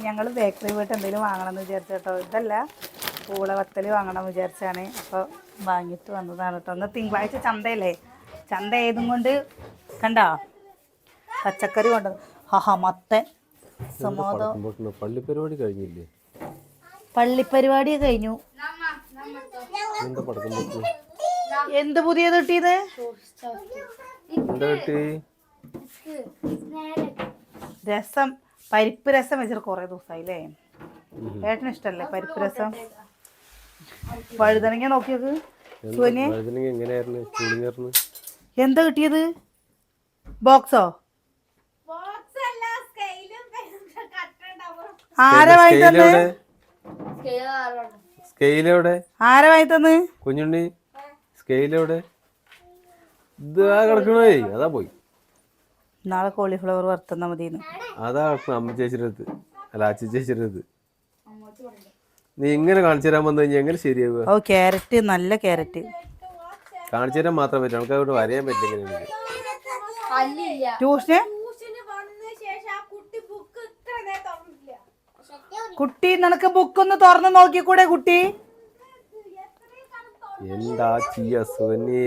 ഞങ്ങൾ ബേക്കറി പോയിട്ട് എന്തെങ്കിലും വാങ്ങണമെന്ന് വിചാരിച്ചു കേട്ടോ. ഇതല്ല പൂള വത്തൽ വാങ്ങണം വിചാരിച്ചാണ്. അപ്പോൾ വാങ്ങിയിട്ട് വന്നതാണ് കേട്ടോ. ഒന്ന് തിങ്കളാഴ്ച ചന്തയല്ലേ, ചന്ത ഏതും കൊണ്ട് കണ്ടോ പച്ചക്കറി കൊണ്ട്. മത്തൻ സമോദോ. പള്ളിപ്പരിപാടി കഴിഞ്ഞില്ലേ? പള്ളിപ്പരിപാടി കഴിഞ്ഞു. എന്ത് പുതിയത് കിട്ടിയത്? രസം, പരിപ്പ് രസം വെച്ചിട്ട് കുറെ ദിവസമായില്ലേ. ഏട്ടന് ഇഷ്ടല്ലേ പരിപ്പ് രസം? വഴുതനങ്ങ നോക്കിയത് എന്താ കിട്ടിയത്? ബോക്സോ? ആരാ വാങ്ങി തന്നെ? ആരാ വാങ്ങി തന്ന്? കുഞ്ഞുണ്ണി സ്കെയിലെവിടെ? ഇതാ കിടക്കണേ. അതാ പോയി. നാളെ കോളിഫ്ലവർ വറുത്തന്നാ മതിയെന്ന്. അതാ അമ്മ ചേച്ചിയുടെ അടുത്ത്, അല്ല അച്ഛൻ ചേച്ചിയുടെ അടുത്ത്. നീ ഇങ്ങനെ കാണിച്ചു തരാൻ വന്നു കഴിഞ്ഞാൽ എങ്ങനെ ശരിയാവുക? ഓ ക്യാരറ്റ്, നല്ല ക്യാരറ്റ് കാണിച്ചു തരാൻ മാത്രം പറ്റും, നമുക്ക് അവിടെ വരയാൻ പറ്റില്ല. ട്യൂഷന് കുട്ടി നിനക്ക് ബുക്കൊന്ന് തുറന്ന് നോക്കിക്കൂടെ കുട്ടി? എന്താ ചെയ്യാ സുവന്യേ,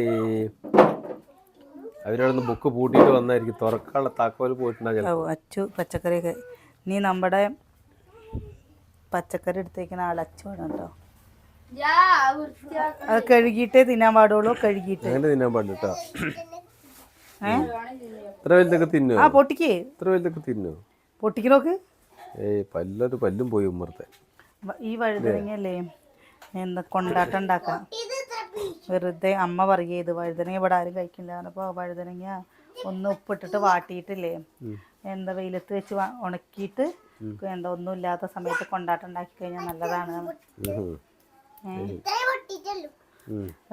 അവരോടൊന്ന് ബുക്ക് പൂട്ടിയിട്ട് വന്നായിരിക്കും, തുറക്കാനുള്ള താക്കോല് പോയിട്ടുണ്ടാകും. അച്ചു പച്ചക്കറിയൊക്കെ നീ നമ്മുടെ പച്ചക്കറി എടുത്തേക്കുന്ന ആൾ അച്ചുവാണ് കേട്ടോ. അത് കഴുകിയിട്ടേ തിന്നാൻ പാടുള്ളൂ. കഴുകിയിട്ട് അങ്ങനെ തിന്നാൻ പാടില്ല കേട്ടോ. ഇത്ര വലുതൊക്കെ തിന്നു? ആ പൊട്ടിക്ക്. ഇത്ര വലുതൊക്കെ തിന്നു? പൊട്ടിക്ക് നോക്ക്. പല്ലും പോയി ഉമ്മർത്തെ. ഈ വഴുതനങ്ങല്ലേ എന്താ കൊണ്ടാട്ടം ഉണ്ടാക്കാം. വെറുതെ അമ്മ പറയുക ഇത് വഴുതനങ്ങ ഇവിടെ ആരും കഴിക്കില്ല. അപ്പോൾ വഴുതനങ്ങ ഒന്ന് ഉപ്പിട്ടിട്ട് വാട്ടിയിട്ടില്ലേ, എന്താ വെയിലത്ത് വെച്ച് ഉണക്കിയിട്ട് എന്താ ഒന്നും ഇല്ലാത്ത സമയത്ത് കൊണ്ടാട്ടം ഉണ്ടാക്കി കഴിഞ്ഞാൽ നല്ലതാണ്.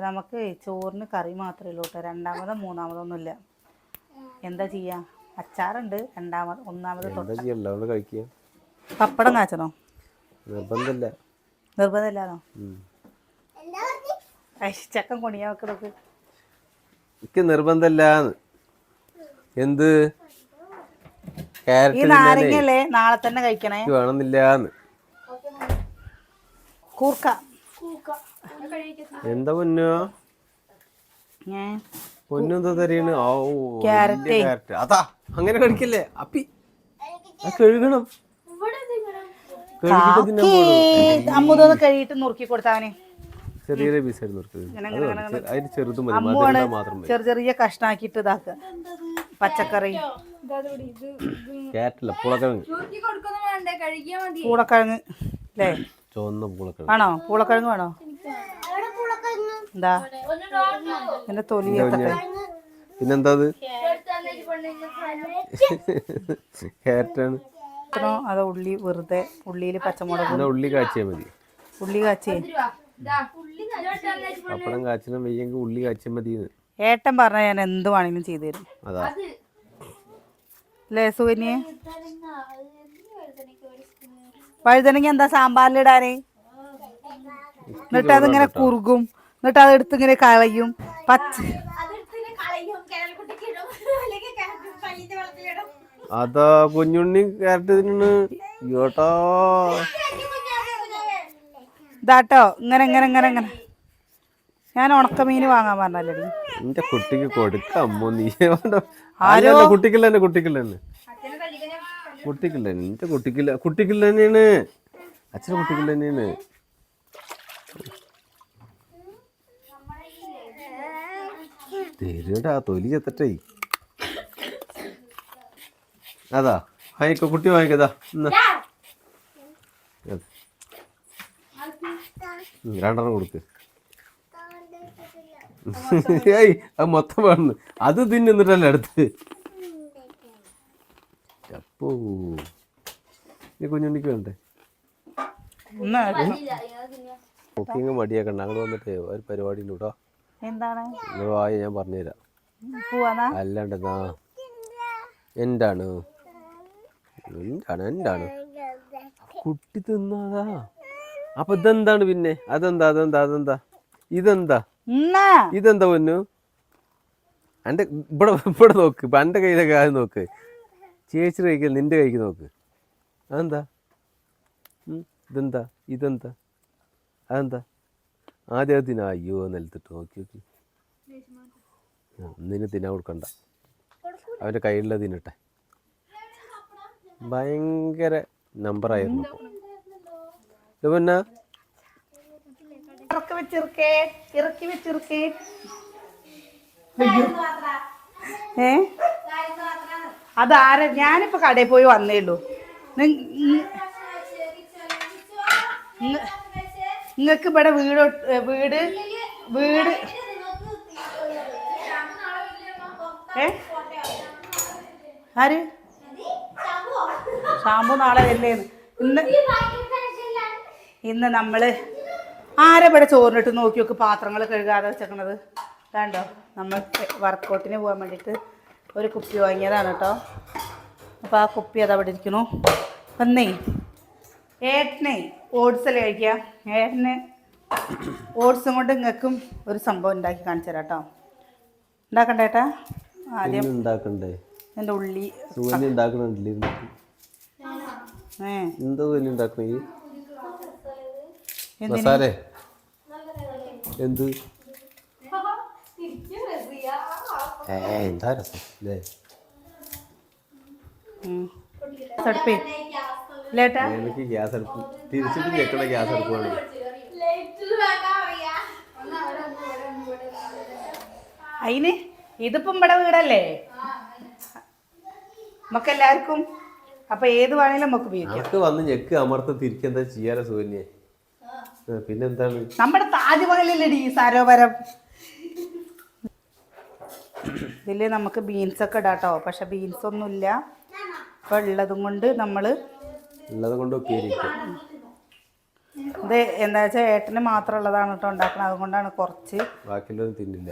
നമുക്ക് ചോറിന് കറി മാത്രമേ ഉള്ളൂ കേട്ടോ. രണ്ടാമതോ മൂന്നാമതൊന്നും ഇല്ല. എന്താ ചെയ്യാ? അച്ചാറുണ്ട്. ഒന്നാമത് പപ്പടം കാച്ചണോ? നിർബന്ധമില്ലാന്നോ? ചക്കൻ കൊണിയാ വെക്കണക്ക് നിർബന്ധമില്ലാന്ന്. എന്ത് ഈ നാരങ്ങല്ലേ നാളെ തന്നെ കഴിക്കണേ വേണമെന്നില്ലാന്ന്. കൂർക്ക എന്താ പൊന്നോ? പൊന്നെന്താ തരീണ്? ക്യാരറ്റ്. അതാ അങ്ങനെ കഴിക്കല്ലേ അപ്പി, കഴുകണം. അമ്മൂതൊന്ന് കഴുകിട്ട് നുറുക്കി കൊടുത്തവന്. ചെറിയ പീസായിട്ട് അതിന് ചെറുതും ചെറിയ ചെറിയ കഷ്ണാക്കിട്ട് ഇതാക്കുക. പച്ചക്കറി ക്യാരറ്റല്ല, പൂളക്കിഴങ്ങ്. പൂളക്കിഴങ്ങ് അല്ലേ? ചുവന്ന പൂളക്കിഴങ്ങ് ആണോ? പൂളക്കിഴങ്ങ് വേണോ? എന്താ എന്റെ തൊലി? പിന്നെന്താ? ക്യാരറ്റാണ്. അതോ ഉള്ളി? വെറുതെ ഉള്ളിയിൽ പച്ചമുളക് ഉള്ളി കാച്ചിയാൽ മതി. ഉള്ളി കാച്ചേ പപ്പടം കാച്ചണം വയ്യെങ്കിൽ ഉള്ളി കാച്ചിയാൽ മതി. ഏട്ടൻ പറഞ്ഞാൽ ഞാൻ എന്ത് വേണമെങ്കിലും ചെയ്തു തരും. അതാ അല്ലേ സുകന്യെ? വഴുതനങ്ങ എന്താ സാമ്പാറിലിടാനേ? എന്നിട്ട് അതിങ്ങനെ കുറുകും, എന്നിട്ട് അതെടുത്ത് ഇങ്ങനെ കളയും. അതാ കുഞ്ഞുണ്ണി ക്യാരറ്റ് തിന്നു കേട്ടോ. ഇതാട്ടോ ഇങ്ങനെ ഇങ്ങനെ ഇങ്ങനെ ഇങ്ങനെ. ഞാൻ ഉണക്കമീൻ വാങ്ങാൻ പറഞ്ഞല്ലേ എന്റെ കുട്ടിക്ക് കൊടുക്കാം. ആരോ കുട്ടിക്കില്ല തന്നെ, കുട്ടിക്കില്ല തന്നെ, കുട്ടിക്കില്ല. എന്റെ കുട്ടിക്കില്ല തന്നെയാണ്, അച്ഛനെ കുട്ടിക്കില്ല തന്നെയാണ്. തരുടാ തൊലി എത്തട്ടെ. അതാ വാങ്ങിക്കോ കുട്ടി, വാങ്ങിക്കതാ. രണ്ടെണ്ണം കൊടുക്ക്. ഏയ് അത് മൊത്തം വേണം. അത് തിന്നിട്ടല്ലേ അടുത്ത്. അപ്പോ കുഞ്ഞുണ്ണിക്ക് വേണ്ടേ? കുക്കിങ് മടിയാക്കണ്ട. അങ്ങോട്ട് വന്നിട്ടേ ഒരു പരിപാടി ഉണ്ട് കേട്ടോ. എന്താണ്? വായ ഞാൻ പറഞ്ഞുതരാം. അല്ലാണ്ടെന്നാ എന്താണ് എന്താണ് എന്താണ് കുട്ടി തിന്നാതാ. അപ്പൊ ഇതെന്താണ് പിന്നെ? അതെന്താ അതെന്താ അതെന്താ ഇതെന്താ ഇതെന്താ പൊന്നു? എന്റെ ഇവിടെ ഇവിടെ നോക്ക്, എന്റെ കയ്യിലൊക്കെ ആദ്യം നോക്ക്. ചേച്ചി കഴിക്കൽ നിന്റെ കഴിക്ക് നോക്ക്. അതെന്താ? ഇതെന്താ അതെന്താ? ആദ്യത്തിന് അയ്യോ നിലത്തിട്ട് നോക്കി നോക്കി. ഒന്നിനും തിന്നാൻ കൊടുക്കണ്ട, അവൻ്റെ കയ്യിലുള്ള തിന്നട്ടെ. ഭയങ്കര നമ്പറായിരുന്നു. പിന്നെ അതാര? ഞാനിപ്പോ കടയിൽ പോയി വന്നേ ഉള്ളൂ. നിങ്ങക്ക് ഇവിടെ വീട് വീട് വീട് ആര് ഷാമ്പു നാളെ വല്ലേന്ന്. ഇന്ന് നമ്മള് ആരെവിടെ ചോറിനിട്ട് നോക്കി നോക്ക് പാത്രങ്ങൾ കഴുകാതെ വെച്ചേക്കണത് കണ്ടോ. നമ്മൾ വർക്കൗട്ടിന് പോകാൻ വേണ്ടിയിട്ട് ഒരു കുപ്പി വാങ്ങിയതാണ് കേട്ടോ. അപ്പോൾ ആ കുപ്പി അത് അവിടെ ഇരിക്കണു. ഒന്നേ ഏട്ടനെ ഓട്സ് അല്ലേ കഴിക്കുക. ഏട്ടന് ഓട്സും കൊണ്ട് നിങ്ങൾക്കും ഒരു സംഭവം ഉണ്ടാക്കി കാണിച്ചു തരാം കേട്ടോ. ഉണ്ടാക്കണ്ടേ ഏട്ടാ? ആദ്യം ഉണ്ടാക്കണ്ടേ? എൻ്റെ ഉള്ളി മസാല എന്ത് എന്താ രസം അല്ലേ? എനിക്ക് ഗ്യാസ് അടുപ്പ് തിരിച്ചിട്ട് ഞെക്കണ ഗ്യാസ് അടുപ്പാണ്. അതിന് ഇതിപ്പം ഇവിടെ വീടല്ലേ നമുക്കെല്ലാവർക്കും. അപ്പൊ ഏത് വേണേലും നമുക്ക് ഉപയോഗിക്കാം. വന്ന് ഞെക്ക് അമർത്ത് തിരിക്കെന്താ ചെയ്യാലോ സൂര്യ? പിന്നെന്താണ് നമ്മുടെ താജ്മഹലിലടി സരോവരം. ഇതില് നമുക്ക് ബീൻസ് ഒക്കെ ഇടാട്ടോ. പക്ഷെ ബീൻസ് ഒന്നുമില്ല. അപ്പൊ ഉള്ളതും കൊണ്ട് ഇത് എന്താ വെച്ചാൽ ഏട്ടന് മാത്രം ഉള്ളതാണ് കേട്ടോ ഉണ്ടാക്കണം. അതുകൊണ്ടാണ് കുറച്ച്, ബാക്കിയുള്ളൊന്നും തിന്നില്ല.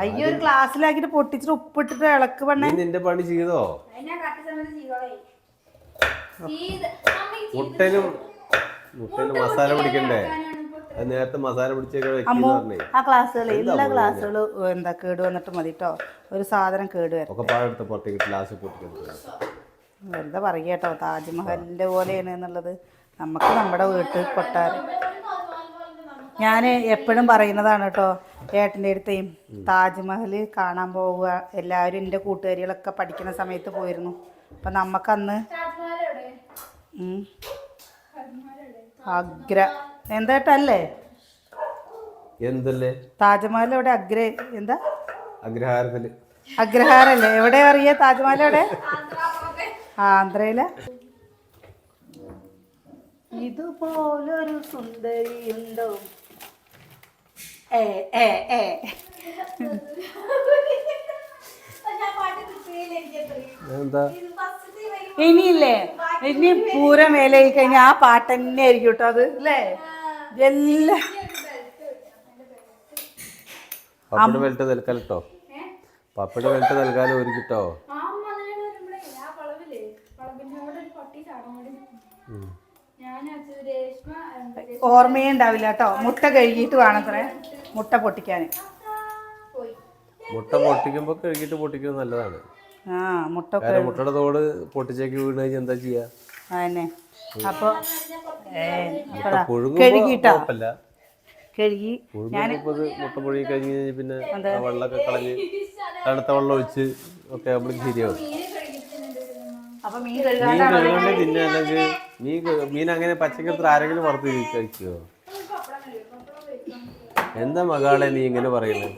അയ്യോ ഒരു ഗ്ലാസ്സിലാക്കിട്ട് പൊട്ടിച്ചിട്ട് ഉപ്പിട്ടിട്ട് ഇളക്ക് പണേ. നിന്റെ പണി ചെയ്തോ? മുട്ടനും മസാല പിടിക്കണ്ടേ? അത് നേരത്തെ മസാല പിടിച്ചേക്കണേ. ആ ക്ലാസ്സുകൾ എല്ലാ ക്ലാസ്സുകളും എന്താ കേട് വന്നിട്ട് മതി കേട്ടോ. ഒരു സാധനം കേട് വരും. വെറുതെ പറയുക കേട്ടോ. താജ്മഹലിന്റെ പോലെയാണ് എന്നുള്ളത്. നമുക്ക് നമ്മുടെ വീട്ടിൽ കൊട്ടാരം. ഞാൻ എപ്പോഴും പറയുന്നതാണ് കേട്ടോ ഏട്ടൻ്റെ അടുത്തേയും. താജ്മഹൽ കാണാൻ പോവുക. എല്ലാവരും എൻ്റെ കൂട്ടുകാരികളൊക്കെ പഠിക്കുന്ന സമയത്ത് പോയിരുന്നു. അപ്പം നമുക്കന്ന് അഗ്ര എന്തായിട്ടല്ലേ എന്തല്ലേ താജ്മഹൽ എവിടെ? എന്താ അഗ്രഹാരല്ലേ? എവിടെ അറിയാ താജ്മഹൽ എവിടെ? ആന്ധ്രയില. ഇതുപോലൊരു സുന്ദരിയുണ്ടോ? ഇനിയില്ലേ ഇനി പൂരം മേലായി കഴിഞ്ഞാൽ ആ പാട്ട് തന്നെ ആയിരിക്കും കേട്ടോ. അത് അല്ലേ എല്ലാം പപ്പട വെൽട്ട് നൽകാലോ ഒരു കിട്ടോ. ഓർമ്മയേ ഉണ്ടാവില്ല കേട്ടോ. മുട്ട കഴുകിയിട്ട് വേണത്രേ മുട്ട പൊട്ടിക്കാൻ. മുട്ട പൊട്ടിക്കുമ്പോ കഴുകിയിട്ട് പൊട്ടിക്കുന്നത് നല്ലതാണ്. മുട്ടയുടെ തോട് പൊട്ടിച്ചേക്ക് വീണ് കഴിഞ്ഞാൽ എന്താ ചെയ്യാ? അതന്നെ. അപ്പൊ കഴുകിട്ടോ കഴുകി ഞാൻ മുട്ട പുഴുകി കഴിഞ്ഞ് കഴിഞ്ഞാൽ പിന്നെ വെള്ളമൊക്കെ കളഞ്ഞ് തണുത്ത വെള്ളം ഒഴിച്ച് ഒക്കെ നമ്മൾ ശരിയാവും. മീൻ കഴുകാണ്ട് പിന്നെ അല്ലെങ്കിൽ മീൻ അങ്ങനെ പച്ചക്കറി ആരെങ്കിലും വറുത്ത് കഴിക്കുമോ? എന്താ മകളെ നീ ഇങ്ങനെ പറയുന്നത്?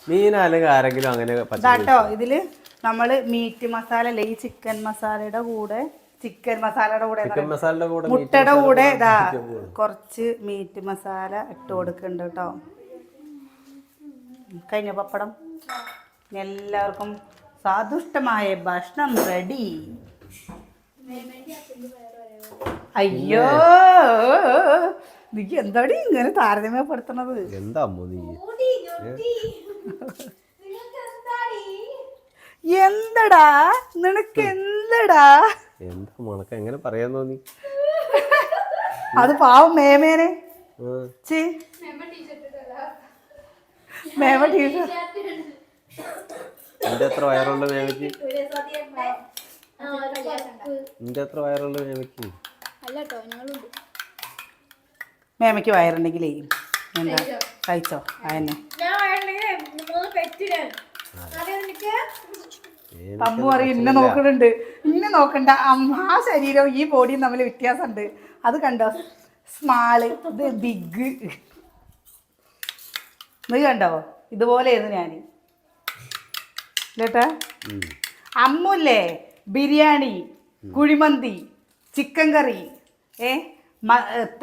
മീൻ അല്ലെങ്കിൽ ആരെങ്കിലും അങ്ങനെ കേട്ടോ. ഇതില് നമ്മള് മീറ്റ് മസാല അല്ലേ, ഈ ചിക്കൻ മസാലയുടെ കൂടെ മുട്ടയുടെ കൂടെ ഇതാ കുറച്ച് മീറ്റ് മസാല ഇട്ട് കൊടുക്കുന്നുണ്ട് കേട്ടോ. കഴിഞ്ഞ പപ്പടം. എല്ലാവർക്കും സ്വാദിഷ്ടമായ ഭക്ഷണം റെഡി. അയ്യോ നീ എന്താടി ഇങ്ങനെ താരതമ്യപ്പെടുത്തണത്? എന്തടാ നിനക്ക്? എന്തടാ എന്താ മണക്ക എങ്ങനെ പറയാൻ തോന്നി? അത് പാവം മേമേനെ ചേ മേമ ടീച്ചർ നിന്റെ എത്ര വയറുള്ള മേമയ്ക്ക്? നിന്റെ എത്ര വയറുള്ള മേമയ്ക്ക്? മേമയ്ക്ക് വയറുണ്ടെങ്കിലേ എന്താ കഴിച്ചോ അതന്നെ. അമ്മു പറയും ഇന്നെ നോക്കണുണ്ട്, ഇന്നെ നോക്കണ്ട ആ ശരീരം ഈ ബോഡിയും തമ്മിൽ വ്യത്യാസമുണ്ട്. അത് കണ്ടോ, സ്മാള് ഇത് ബിഗ്. നീ കണ്ടോ ഇതുപോലെയായിരുന്നു ഞാൻ കേട്ടാ. അമ്മുല്ലേ ബിരിയാണി, കുഴിമന്തി, ചിക്കൻ കറി,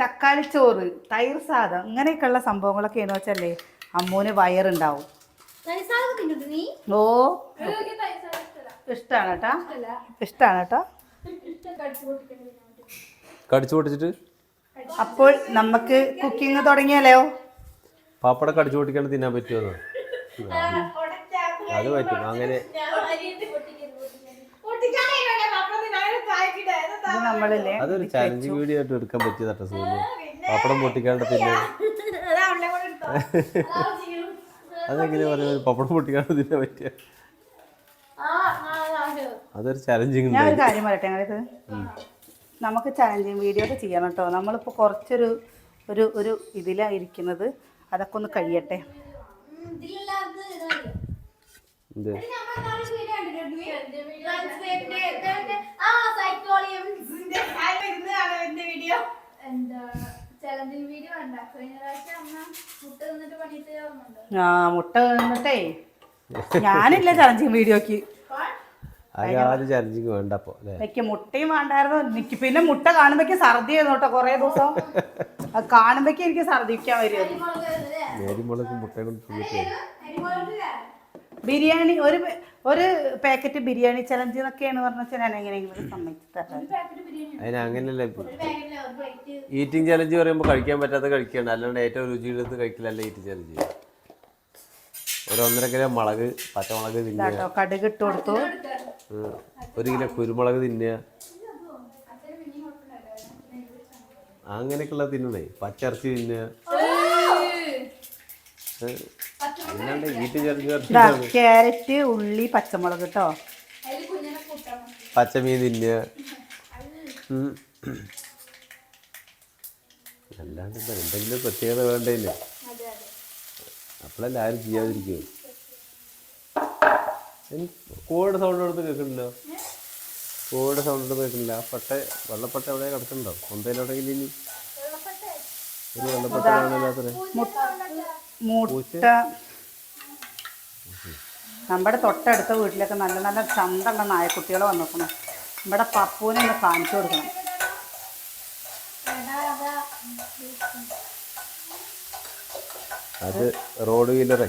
തക്കാളി ചോറ്, തൈർ സാദം ഇങ്ങനെയൊക്കെയുള്ള സംഭവങ്ങളൊക്കെയാണെന്ന് വെച്ചല്ലേ അമ്മൂന് വയറുണ്ടാവും. ഓ ഇഷ്ടാണ് കേട്ടാ, ഇഷ്ടാണ് കേട്ടോ. കടിച്ചു പൊട്ടിച്ചിട്ട് അപ്പോൾ നമുക്ക് കുക്കിംഗ് തുടങ്ങിയാലോ? പാപ്പട കടിച്ചു പൊട്ടിക്കാണ്ട് തിന്നാൻ പറ്റുമോ? അത് പറ്റും. അങ്ങനെ അതൊരു ചാലഞ്ചിങ് വീഡിയോ ആയിട്ട് എടുക്കാൻ പറ്റിയതാട്ടോ സൂര്യ. പപ്പടം പൊട്ടിക്കാണ്ട് തിന്നെ അതെങ്ങനെ പറയുന്നത്? പപ്പടം പൊട്ടിക്കാണ്ട് തിന്നാൻ പറ്റിയ അതൊരു ചാലഞ്ചിങ്. ഞാൻ ഒരു കാര്യം പറയട്ടെ, ഞങ്ങളിത് നമുക്ക് ചാലഞ്ചിങ് വീഡിയോ ഒക്കെ ചെയ്യണം കേട്ടോ. നമ്മളിപ്പോൾ കുറച്ചൊരു ഒരു ഒരു ഇതിലായിരിക്കുന്നത്, അതൊക്കെ ഒന്ന് കഴിയട്ടെ. ആ മുട്ട തിന്നിട്ടേ ഞാനില്ല ചലഞ്ചിങ് വീഡിയോക്ക്. ചലഞ്ചിങ് വേണ്ട എനിക്ക് മുട്ടയും വേണ്ടായിരുന്നു. എനിക്ക് പിന്നെ മുട്ട കാണുമ്പോഴേക്ക് ഛർദി ആയിരുന്നു കേട്ടോ കുറേ ദിവസം. അത് കാണുമ്പോഴേക്ക് എനിക്ക് ഛർദിക്കാൻ വരുമായിരുന്നു. ബിരിയാണി ഒരു പാക്കറ്റ് ബിരിയാണി ചലഞ്ച് എന്നൊക്കെയാണ് പറഞ്ഞാൽ ഞാൻ എങ്ങനെയെങ്കിലും സമ്മതിച്ചിട്ടാണ്. അങ്ങനെയല്ല, ഈറ്റിംഗ് ചലഞ്ച് പറയുമ്പോൾ കഴിക്കാൻ പറ്റാത്ത കഴിക്കുകയാണ്, അല്ലാണ്ട് ഏറ്റവും രുചിയെടുത്ത് കഴിക്കില്ലല്ല ഈറ്റിംഗ് ചലഞ്ച്. ഒരു 1.5 കിലോ മുളക്, പച്ചമുളക് തിന്നുക, കടുക് ഇട്ട് കൊടുത്തു, 1 കിലോ കുരുമുളക് തിന്നുക, അങ്ങനെയൊക്കെയുള്ള തിന്നണേ. പച്ചിറച്ചി തിന്നുക, അല്ലാണ്ട് ഈറ്റിംഗ് ചലഞ്ച്. ക്യാരറ്റ്, ഉള്ളി, പച്ചമുളക് കേട്ടോ, പച്ചമീൻ തിന്നുക. അല്ലാണ്ട് എന്തെങ്കിലും പ്രത്യേകത വേണ്ടേല്ലേ? അപ്പോഴല്ല ആരും ചെയ്യാതിരിക്കും. കോഴിയുടെ സൗണ്ട് എടുത്ത് കേൾക്കുന്നുണ്ടോ? കോഴിയുടെ സൗണ്ട് എടുത്ത് കേൾക്കുന്നില്ല. ആ പട്ട വെള്ളപ്പട്ട എവിടെ കിടക്കുന്നുണ്ടോ? കൊന്തയിലെവിടെയെങ്കിലും ഇനി ഒരു വെള്ളപ്പട്ട കാണാനില്ലാത്ത മുട്ട. നമ്മുടെ തൊട്ടടുത്ത വീട്ടിലൊക്കെ നല്ല നല്ല ചന്തള്ള നായക്കുട്ടികൾ വന്നിരിക്കണം. നമ്മുടെ പപ്പൂനെ ഒന്ന് കാണിച്ചു കൊടുക്കണം. അത് റോഡ് വീലറേ.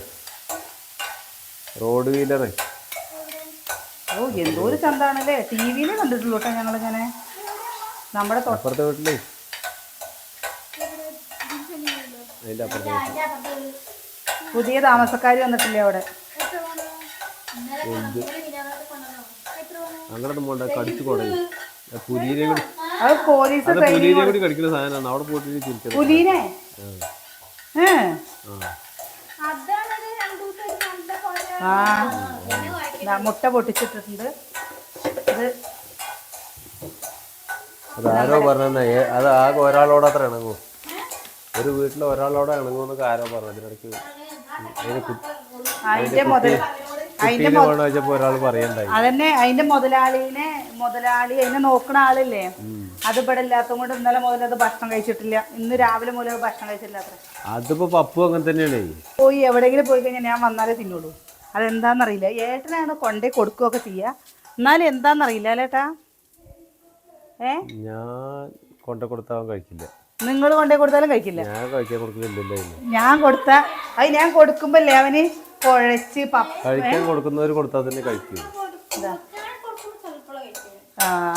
ഓ എന്തോ ഒരു ചന്താണല്ലേ. TV-യിൽ കണ്ടിട്ടുള്ളൂ കേട്ടോ ഞങ്ങളിങ്ങനെ. നമ്മുടെ അപ്പുറത്തെ വീട്ടിലേ, അതിൻ്റെ അപ്പുറത്തെ പുതിയ താമസക്കാർ വന്നിട്ടില്ലേ അവിടെ? അങ്ങനെ പോണ്ട, കടിച്ചു കൊടയും. പുലിനെ കൂടി കടിക്കുന്ന സാധനമാണ്. അവിടെ പോയിട്ട് തിരിച്ചത് പുലിനെ. മുട്ട പൊട്ടിച്ചിട്ടിട്ടുണ്ട്. അതാരോ പറഞ്ഞേ, അത് ആകെ ഒരാളോട് അത്ര ഇണങ്ങും. ഒരു വീട്ടിലെ ഒരാളോടെ ഇണങ്ങുമെന്നൊക്കെ ആരോ പറഞ്ഞു. അതിനിടയ്ക്ക് ഒരാൾ പറയണ്ടായി. അതന്നെ അതിന്റെ മുതലാളി അതിനെ നോക്കണ ആളില്ലേ, അത് ഇവിടെ ഇല്ലാത്തത് കൊണ്ട് ഇന്നലെ മുതൽ അത് ഭക്ഷണം കഴിച്ചിട്ടില്ല. ഇന്ന് രാവിലെ മുതൽ ഭക്ഷണം കഴിച്ചിട്ടില്ല അത്ര. അതിപ്പോ പപ്പു അങ്ങനെ തന്നെയാണ്. പോയി എവിടെയെങ്കിലും പോയി കഴിഞ്ഞാൽ ഞാൻ വന്നാലേ തിന്നുള്ളൂ. അതെന്താന്നറിയില്ല. ഏട്ടനാണ് കൊണ്ടേ കൊടുക്കുകയൊക്കെ ചെയ്യുക, എന്നാലും എന്താന്നറിയില്ല അല്ലേട്ടാ. ഞാൻ കൊണ്ടേ കൊടുത്താൽ കഴിക്കില്ല. നിങ്ങൾ കൊണ്ടേ കൊടുത്താലും കഴിക്കില്ല. ഞാൻ കഴിക്കാൻ കൊടുക്കുന്നില്ലല്ലോ. ഞാൻ ഞാൻ കൊടുക്കുമ്പല്ലേ അവന് കുഴച്ച് കഴിക്കാൻ കൊടുക്കുന്നവർ കൊടുത്താൽ തന്നെ കഴിക്കും.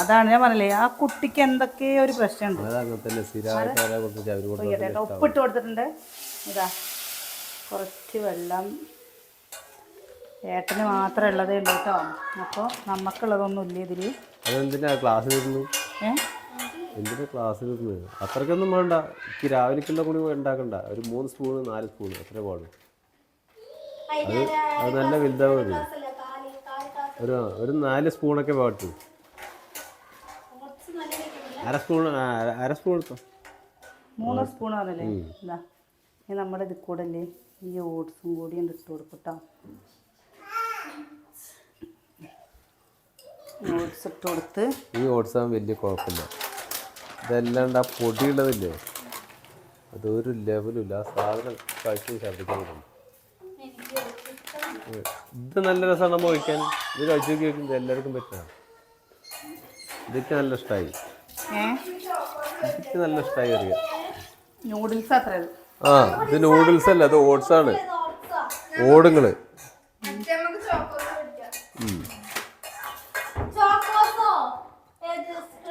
അതാണ് ഞാൻ പറഞ്ഞില്ലേ, ആ കുട്ടിക്ക് എന്തൊക്കെയോ ഒരു പ്രശ്നമുണ്ട്. ഉപ്പിട്ട് കൊടുത്തിട്ടുണ്ട്. ഇതാ കുറച്ച് വെള്ളം. ഏട്ടന് മാത്രം ഉള്ളതേ ഉള്ളൂ കേട്ടോ. അപ്പോൾ നമുക്കുള്ളതൊന്നും ഇല്ല ഇതിൽ. എന്തിനാ ക്ലാസ്സിൽ ഇരുന്ന് അത്രയ്ക്കൊന്നും വേണ്ട. എനിക്ക് രാവിലേക്കുള്ള കൂടി ഉണ്ടാക്കണ്ട. ഒരു 3 സ്പൂണ് 4 സ്പൂണ് അത്രേ പാടും. അത് നല്ല വലുതാവും. ഒരു 4 സ്പൂണൊക്കെ പാട്ടു. അര സ്പൂൺ എടുത്തോ. 3 സ്പൂൺ ആണല്ലേ. ഇതാ ഇനി നമ്മുടെ ഇത് കൂടെ അല്ലേ ഈ ഓട്സും കൂടി ഇട്ട് കൊടുക്കട്ടോ. ഓട്സ് ഇട്ട് കൊടുത്ത് ഈ ഓട്സ് ആകുമ്പോൾ വലിയ കുഴപ്പമില്ല. ഇതല്ലാണ്ട് ആ പൊടിയുള്ളതില്ലേ അതൊരു ലെവലില്ല. ആ സാധനം കഴിച്ച് ഛർദ്ദിക്കാൻ. ഇത് നല്ല രസമാണ് നമ്മൾ കഴിക്കാൻ. ഇത് കഴിച്ചു നോക്കി ഇത് എല്ലാവർക്കും പറ്റുന്നതാണ്. ഇതൊക്കെ നല്ല ഇഷ്ടമായി. ഇതൊക്കെ നല്ല ഇഷ്ടമായി അറിയാം. നൂഡിൽസ് അത്ര ആ ഇത് നൂഡിൽസ് അല്ല, അത് ഓട്സ് ആണ്. ഓടുങ്ങള്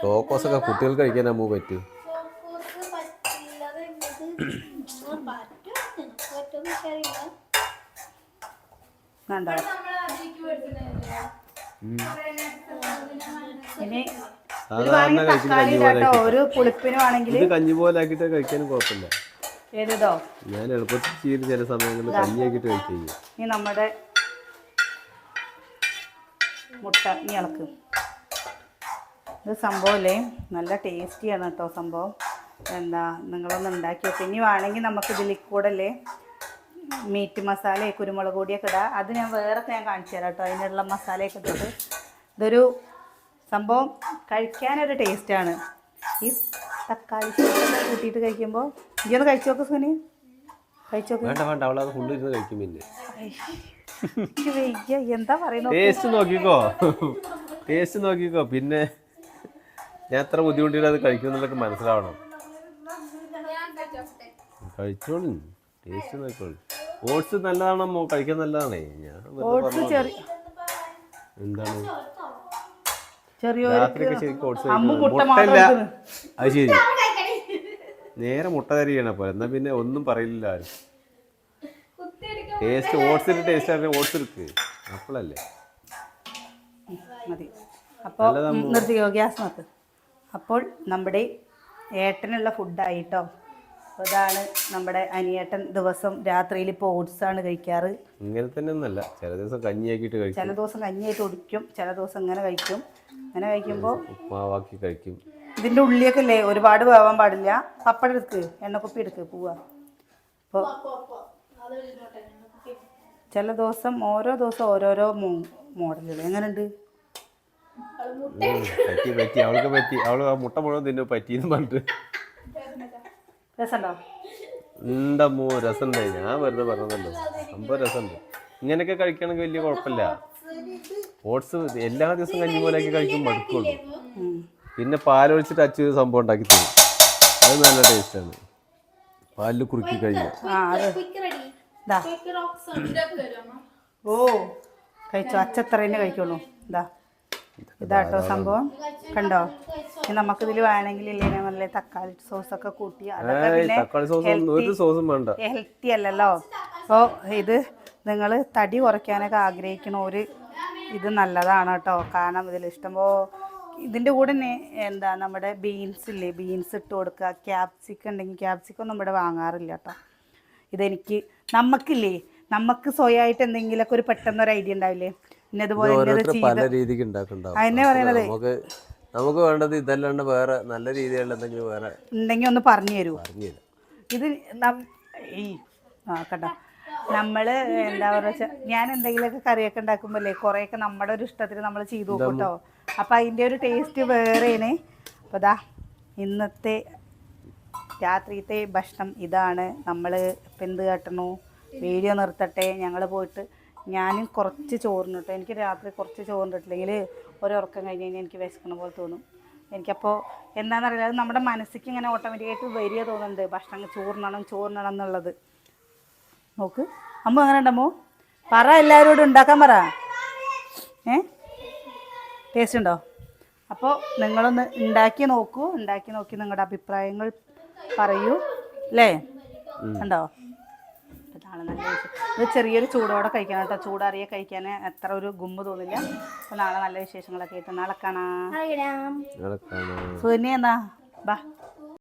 ചോക്കോസൊക്കെ കുട്ടികൾക്ക് കഴിക്കാൻ അമ്മ പറ്റും. സാധാരണ ഒരു പുളിപ്പിന് വേണമെങ്കിൽ ഇത് കഞ്ഞി പോലെ ആക്കിയിട്ട് കഴിക്കാനും കുഴപ്പമില്ല. ഏതോ ഞാൻ എളുപ്പത്തിൽ ചെയ്ത് ചില സമയങ്ങളിൽ കഞ്ഞിയാക്കിയിട്ട് കഴിക്കുകയും. ഈ നമ്മുടെ മുട്ട ഈ ഇളക്ക് ഇത് സംഭവമല്ലേ നല്ല ടേസ്റ്റിയാണ് കേട്ടോ സംഭവം. എന്താ നിങ്ങളൊന്ന് ഉണ്ടാക്കി വെക്കുക. ഇനി വേണമെങ്കിൽ നമുക്ക് ഇതിൽ കൂടെ അല്ലേ മീറ്റ് മസാല കുരുമുളക് പൊടിയൊക്കെ ഇടാം. അത് ഞാൻ വേറെ ഞാൻ കാണിച്ചു തരാം കേട്ടോ. അതിനുള്ള മസാലയൊക്കെ ഇട്ടിട്ട് ഇതൊരു സംഭവം കഴിക്കാനൊരു ടേസ്റ്റാണ്. ഈ തക്കാളി കൂട്ടിയിട്ട് കഴിക്കുമ്പോൾ ഇതൊന്ന് കഴിച്ചു നോക്ക് സുനി. കഴിച്ചു നോക്ക്. വേണ്ട അവളത് ഫുള്ള് കഴിക്കും. പിന്നെ എന്താ പറയുന്നത് ടേസ്റ്റ് നോക്കിക്കോ. പിന്നെ ഞാൻ എത്ര ബുദ്ധിമുട്ടില്ല അത് കഴിക്കുന്നുള്ളതൊക്കെ മനസ്സിലാവണം. കഴിച്ചോളൂ, ടേസ്റ്റ് നോക്കിക്കോളൂ. ഓട്സ് നല്ലതാണോ കഴിക്കാൻ? നല്ലതാണേ. ഞാൻ എന്താണ് രാത്രിയൊക്കെ ശരിക്കും ഓട്സ് മുട്ടയില്ല. അത് ശരി, നേരെ മുട്ട കറി ചെയ്യണ പോലെ. എന്നാ പിന്നെ ഒന്നും പറയില്ല ആരും. ടേസ്റ്റ് ഓട്സിന്റെ ടേസ്റ്റ് ആണ്. ഓട്സ് എടുക്ക് അപ്പോഴല്ലേ മതി. അപ്പോൾ നിർത്തിക്കോ, ഗ്യാസ് നോക്ക്. അപ്പോൾ നമ്മുടെ ഏട്ടനുള്ള ഫുഡായിട്ടോ. അപ്പോൾ ഇതാണ് നമ്മുടെ അനിയേട്ടൻ ദിവസം രാത്രിയിൽ ഇപ്പോൾ ഓട്സാണ് കഴിക്കാറ്. ഇങ്ങനെ തന്നെ ഒന്നല്ല, ചില ദിവസം കഞ്ഞിയാക്കിയിട്ട് കഴിക്കും, ചില ദിവസം കഞ്ഞിയായിട്ട് ഒടിക്കും, ചില ദിവസം ഇങ്ങനെ കഴിക്കും. അങ്ങനെ കഴിക്കുമ്പോൾ ഉപ്മാവാക്കി കഴിക്കും. ഇതിൻ്റെ ഉള്ളിയൊക്കെ ഇല്ലേ ഒരുപാട് വേവാൻ പാടില്ല. പപ്പടം എടുക്ക്, എണ്ണക്കുപ്പി എടുക്ക്, പോവാ. അപ്പോൾ ചില ദിവസം ഓരോ ദിവസം ഓരോരോ മോഡലുകൾ. എങ്ങനെയുണ്ട്? പറ്റി അവൾക്ക് പറ്റി. അവള് മുട്ട മുഴുവൻ തിന്നു പറ്റിയെന്ന് പറഞ്ഞിട്ട്. രസമുണ്ടോ? ഉണ്ടമ്മോ, രസമുണ്ടായി. ഞാൻ വെറുതെ പറഞ്ഞതല്ലോ, സംഭവം രസമുണ്ട്. ഇങ്ങനെയൊക്കെ കഴിക്കണമെങ്കിൽ വലിയ കുഴപ്പമില്ല. ഓട്സ് എല്ലാ ദിവസവും കഞ്ഞി പോലെയൊക്കെ കഴിക്കുമ്പോൾ മടുക്കുള്ളൂ. പിന്നെ പാലൊഴിച്ചിട്ട് അച്ചു സംഭവം ഉണ്ടാക്കി തരും. അത് നല്ല ടേസ്റ്റാണ്. പാലിൽ കുറുക്കി കഴിക്കും. ഓ കഴിച്ചോ, അച്ചത്രേനെ കഴിക്കുള്ളൂ. ഇതാട്ടോ സംഭവം. കണ്ടോ? നമുക്കിതിൽ വേണമെങ്കിൽ ഇല്ലേ നല്ല തക്കാളി സോസൊക്കെ കൂട്ടി. അതൊക്കെ പിന്നെ ഹെൽത്തി അല്ലല്ലോ. അപ്പോൾ ഇത് നിങ്ങൾ തടി കുറയ്ക്കാനൊക്കെ ആഗ്രഹിക്കണ ഒരു ഇത് നല്ലതാണ് കേട്ടോ. കാരണം ഇതിൽ ഇഷ്ടംപോലെ ഇതിൻ്റെ കൂടെ എന്താ നമ്മുടെ ബീൻസ് ഇല്ലേ, ബീൻസ് ഇട്ട് കൊടുക്കുക. ക്യാപ്സിക്കം ഉണ്ടെങ്കിൽ ക്യാപ്സിക്കം നമ്മുടെ വാങ്ങാറില്ല കേട്ടോ. ഇതെനിക്ക് നമുക്ക് സ്വയമായിട്ട് എന്തെങ്കിലുമൊക്കെ ഒരു പെട്ടെന്നൊരു ഐഡിയ ഉണ്ടാവില്ലേ, ഇന്നതുപോലെ പല രീതിക്ക് ഉണ്ടാക്കുന്നുണ്ടാവും. അതിനെ പറയണത്. നമുക്ക് വേണ്ടത് ഇതല്ലാണ്ട് വേറെ നല്ല രീതിയിലുള്ള എന്തെങ്കിലും വേറെ ഉണ്ടെങ്കിൽ ഒന്ന് പറഞ്ഞു തരൂ. ഇത് കേട്ടോ, നമ്മൾ എന്താ പറയുക, ഞാൻ എന്തെങ്കിലുമൊക്കെ കറിയൊക്കെ ഉണ്ടാക്കുമ്പോഴല്ലേ കുറേയൊക്കെ നമ്മുടെ ഒരു ഇഷ്ടത്തിന് നമ്മൾ ചെയ്തു നോക്കും കേട്ടോ. അപ്പം അതിൻ്റെ ഒരു ടേസ്റ്റ് വേറെയാണ്. അപ്പോൾ ഇതാ ഇന്നത്തെ രാത്രിയത്തെ ഭക്ഷണം ഇതാണ്. നമ്മൾ ഇപ്പം എന്ത് കാട്ടണു, വീഡിയോ നിർത്തട്ടെ. ഞങ്ങൾ പോയിട്ട് ഞാനും കുറച്ച് ചോറിന് കേട്ടോ. എനിക്ക് രാത്രി കുറച്ച് ചോറിനിട്ടില്ലെങ്കിൽ ഒരുറക്കം കഴിഞ്ഞ് കഴിഞ്ഞാൽ എനിക്ക് വിശക്കണ പോലെ തോന്നും. എനിക്കപ്പോൾ എന്താണെന്നറിയില്ല, അത് നമ്മുടെ മനസ്സിലേക്ക് ഇങ്ങനെ ഓട്ടോമാറ്റിക്കായിട്ട് വരിക തോന്നുന്നുണ്ട്. ഭക്ഷണം ചോറിനണം എന്നുള്ളത്. നോക്ക് അമ്മ അങ്ങനെ ഉണ്ടമ്മോ, പറ എല്ലാവരോടും ഉണ്ടാക്കാൻ പറ. ടേസ്റ്റ് ഉണ്ടോ? അപ്പോൾ നിങ്ങളൊന്ന് ഉണ്ടാക്കി നോക്കി നിങ്ങളുടെ അഭിപ്രായങ്ങൾ പറയൂ അല്ലേ. ഉണ്ടോ? ഇതാണ് നല്ല വിശേഷം. ഇത് ചെറിയൊരു ചൂടോടെ കഴിക്കണം കേട്ടോ. ചൂടറിയെ കഴിക്കാൻ എത്ര ഒരു ഗുമ്പ് തോന്നില്ല. അപ്പോൾ നാളെ നല്ല വിശേഷങ്ങളൊക്കെ ആയിട്ട് നാളെ കാണാം. സുനി എന്നാ ബാ